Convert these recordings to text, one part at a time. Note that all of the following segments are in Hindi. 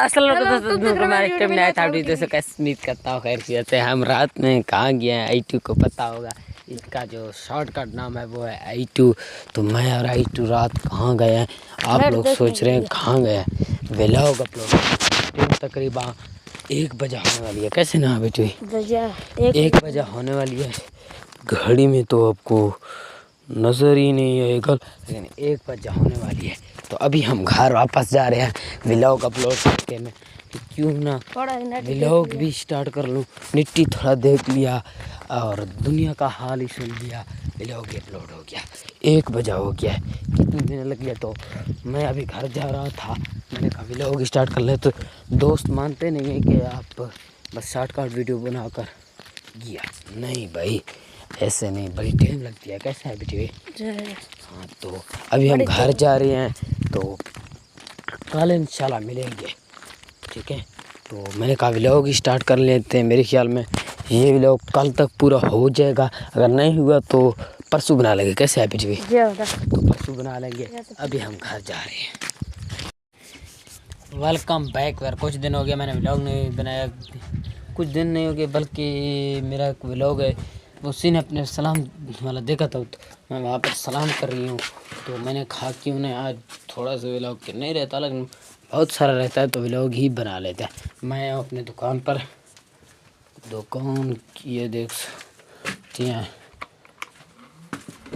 असल तो हमारे टाइम में आया था अभी जैसे कश्मीर करता हो खैर किया थे हम रात में कहाँ गए हैं I2 को पता होगा इसका जो शॉर्टकट नाम है वो है I2। तो मैं और I2 रात कहाँ गए हैं आप लोग सोच रहे हैं कहाँ गए हैं व्लॉग अपलोड तकरीबन 1 बजे होने वाली है। कैसे ना बेटी 1 बजे होने वाली है घड़ी में तो आपको नज़र ही नहीं आएगा लेकिन 1 बजे होने वाली है। तो अभी हम घर वापस जा रहे हैं व्लॉग अपलोड करके मैं क्यों ना व्लॉग भी स्टार्ट कर लूँ। निट्टी थोड़ा देख लिया और दुनिया का हाल ही सुन लिया व्लॉग अपलोड हो गया 1 बजे हो गया है कितने दिन लग गया। तो मैं अभी घर जा रहा था मैंने कहा व्लॉग स्टार्ट कर ले तो दोस्त मानते नहीं है कि आप बस शॉर्टकट वीडियो बनाकर गया नहीं भाई ऐसे नहीं बड़ी टाइम लगती है। कैसा है बेटी हाँ तो अभी हम घर जा रहे हैं तो कल इंशाल्लाह मिलेंगे ठीक है। तो मैंने कहा व्लॉग स्टार्ट कर लेते हैं मेरे ख्याल में ये व्लॉग कल तक पूरा हो जाएगा अगर नहीं हुआ तो परसों बना लेंगे। कैसे है बेटी तो परसों बना लेंगे। अभी हम घर जा रहे हैं। वेलकम बैक यार कुछ दिन हो गया मैंने व्लॉग नहीं बनाया कुछ दिन नहीं हो गए बल्कि मेरा एक व्लॉग है उसी ने अपने सलाम वाला देखा था तो मैं वहाँ पर सलाम कर रही हूँ। तो मैंने कहा कि उन्हें आज थोड़ा सा व्लॉग नहीं रहता लेकिन बहुत सारा रहता है तो व्लॉग ही बना लेता है। मैं अपने दुकान पर दुकान ये देख सकते हैं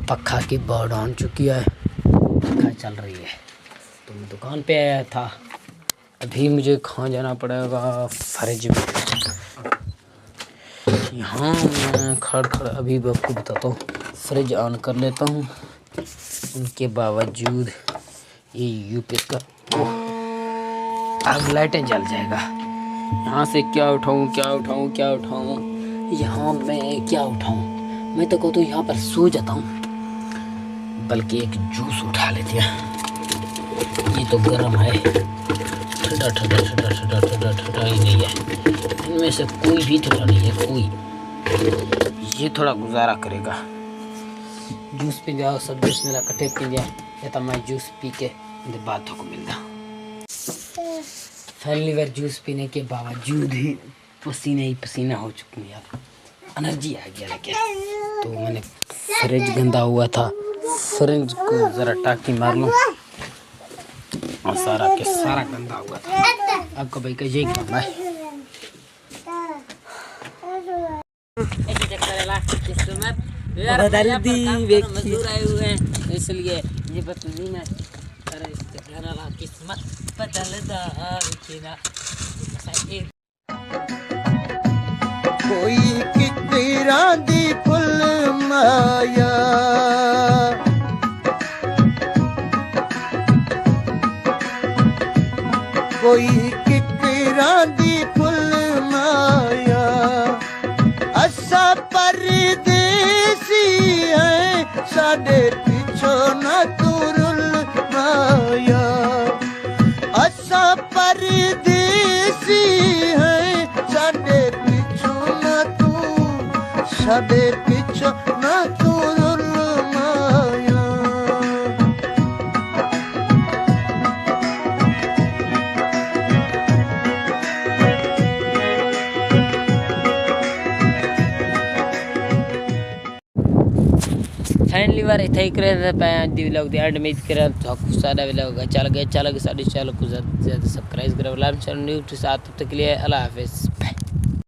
पक्खा की बोर्ड ऑन चुकी है पक्खा चल रही है। तो मैं दुकान पे आया था अभी मुझे कहाँ जाना पड़ेगा फ्रिज में यहाँ मैं खड़ अभी आपको बताता हूँ फ्रिज ऑन कर लेता हूँ। उनके बावजूद ये यूपीएस का अब लाइटें जल जाएगा। यहाँ से क्या उठाऊँ यहाँ मैं क्या उठाऊँ मैं तो कहता हूँ यहाँ पर सो जाता हूँ बल्कि एक जूस उठा लेते हैं। ये तो गर्म है ठंडा ही नहीं है इनमें से कोई भी ठंडा नहीं है कोई ये थोड़ा गुजारा करेगा। जूस पी जाओ सब जूस मिला कट्ठे पी जाए या तो मैं जूस पी के बातों को मिलता पहली बार जूस पीने के बावजूद ही पसीना ही पसीना हो चुकी यार एनर्जी आ गया लेकिन तो मैंने फ्रिज गंदा हुआ था फ्रिज को ज़रा टाँकी मार लूँ और सारा के सारा गंदा हुआ था। आपको भाई का यही काम है मजदूर आए हुए हैं इसलिए ये बदली में किस्मत कोई कितरा दी फुल माया कोई कितरा दी फुल माया असा परदेसी है साडे पिछो ना तुरुल माया असा परदेसी है साडे पिछो ना तू साडे पिछो ना तुरुल माया। फाइनली बार इतना ही करे दी व्लॉग दी एंड में करे तो सारा व्लॉग अच्छा लगे साढ़े चैनल को ज़्यादा सब्सक्राइब करो लाइक चैनल न्यू के साथ तब तक के लिए अल्लाह हाफिज़।